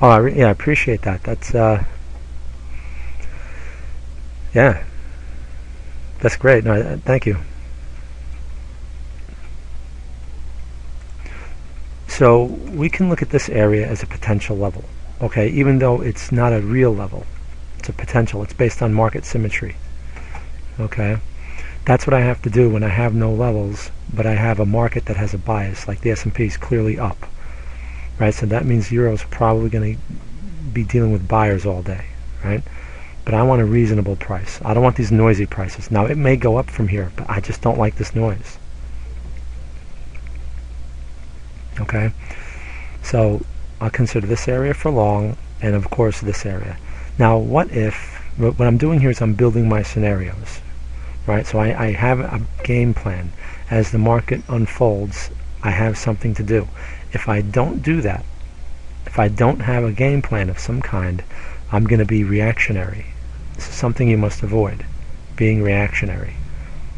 Oh, yeah, I appreciate that. That's yeah, that's great. No, thank you. So we can look at this area as a potential level, okay? Even though it's not a real level, it's a potential. It's based on market symmetry, okay? That's what I have to do when I have no levels, but I have a market that has a bias, like the S&P is clearly up, right? So that means Euro's probably going to be dealing with buyers all day, right? But I want a reasonable price. I don't want these noisy prices. Now, it may go up from here, but I just don't like this noise. Okay? So I'll consider this area for long, and of course this area. Now, what I'm doing here is I'm building my scenarios, right? So I have a game plan. As the market unfolds, I have something to do. If I don't do that, if I don't have a game plan of some kind, I'm going to be reactionary. This is something you must avoid, being reactionary.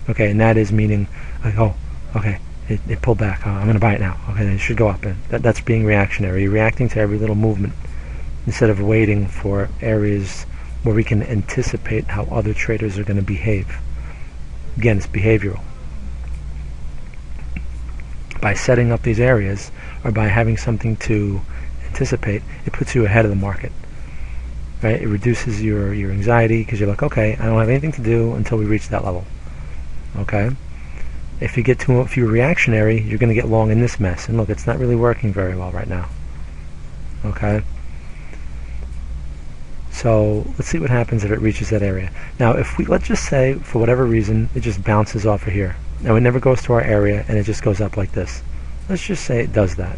Okay, and that is meaning, like, oh, okay, it pulled back. I'm going to buy it now. Okay, it should go up. And that's being reactionary. You're reacting to every little movement instead of waiting for areas where we can anticipate how other traders are going to behave. Again, it's behavioral. By setting up these areas, or by having something to anticipate, it puts you ahead of the market. Right? It reduces your anxiety because you're like, okay, I don't have anything to do until we reach that level. Okay? If you get if you're reactionary, you're going to get long in this mess. And look, it's not really working very well right now. Okay? So let's see what happens if it reaches that area. Now, if let's just say, for whatever reason, it just bounces off of here. Now, it never goes to our area, and it just goes up like this. Let's just say it does that.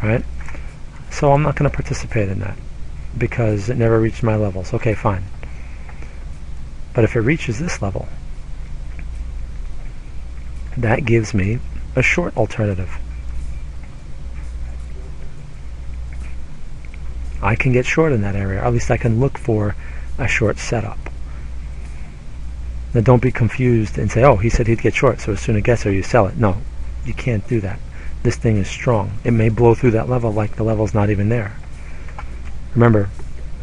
Right? So I'm not going to participate in that because it never reached my levels. Okay, fine. But if it reaches this level, that gives me a short alternative. I can get short in that area, or at least I can look for a short setup. Now don't be confused and say, oh, he said he'd get short, so as soon as it gets there you sell it. No, you can't do that. This thing is strong. It may blow through that level like the level's not even there. Remember,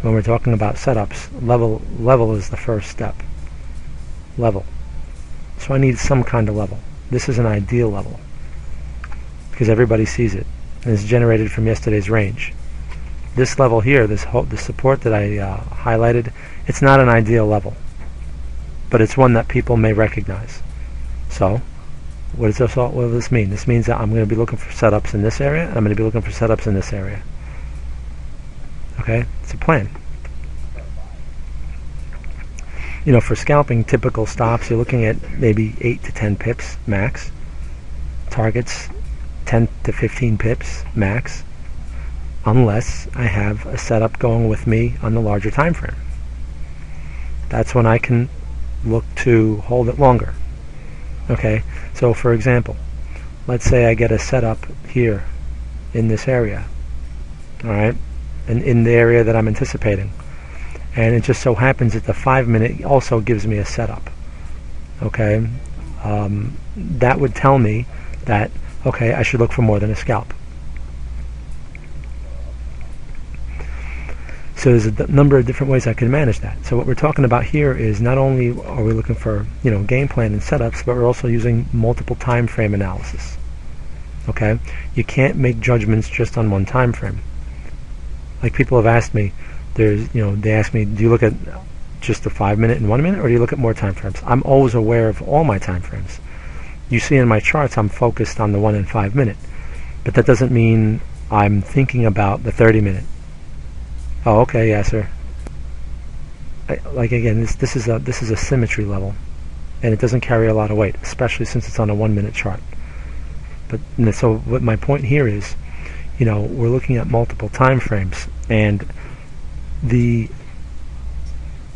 when we're talking about setups, level is the first step. Level. So I need some kind of level. This is an ideal level because everybody sees it and it's generated from yesterday's range. This level here, the support that I highlighted, it's not an ideal level, but it's one that people may recognize. So, what does this mean? This means that I'm going to be looking for setups in this area, and I'm going to be looking for setups in this area. Okay? It's a plan. You know, for scalping, typical stops, you're looking at maybe 8 to 10 pips max. Targets, 10 to 15 pips max. Unless I have a setup going with me on the larger time frame. That's when I can look to hold it longer. Okay, so for example, let's say I get a setup here in this area, all right, and in the area that I'm anticipating, and it just so happens that the 5-minute also gives me a setup. Okay, that would tell me that, okay, I should look for more than a scalp. So there's a number of different ways I can manage that. So what we're talking about here is not only are we looking for, you know, game plan and setups, but we're also using multiple time frame analysis. Okay? You can't make judgments just on one time frame. Like people have asked me, they ask me, do you look at just the 5-minute and 1 minute, or do you look at more time frames? I'm always aware of all my time frames. You see in my charts I'm focused on the 1 and 5 minute, but that doesn't mean I'm thinking about the 30-minute. Oh, okay, yeah, sir. Like again, this is a symmetry level, and it doesn't carry a lot of weight, especially since it's on a 1-minute chart. But so what my point here is, you know, we're looking at multiple time frames, and the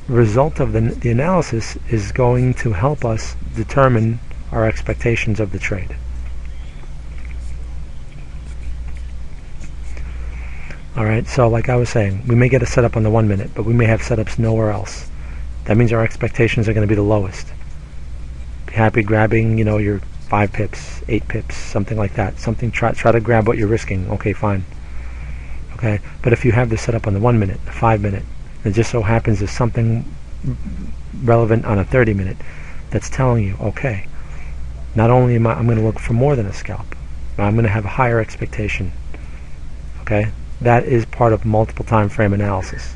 result of the analysis is going to help us determine our expectations of the trade. Alright, so like I was saying, we may get a setup on the 1 minute, but we may have setups nowhere else. That means our expectations are going to be the lowest. Be happy grabbing, you know, your 5 pips, 8 pips, something like that. Try to grab what you're risking. Okay, fine. Okay, but if you have this set up on the 1 minute, the 5 minute, it just so happens there's something relevant on a 30 minute that's telling you, okay, not only am I'm going to look for more than a scalp, but I'm going to have a higher expectation. Okay, that is part of multiple time frame analysis.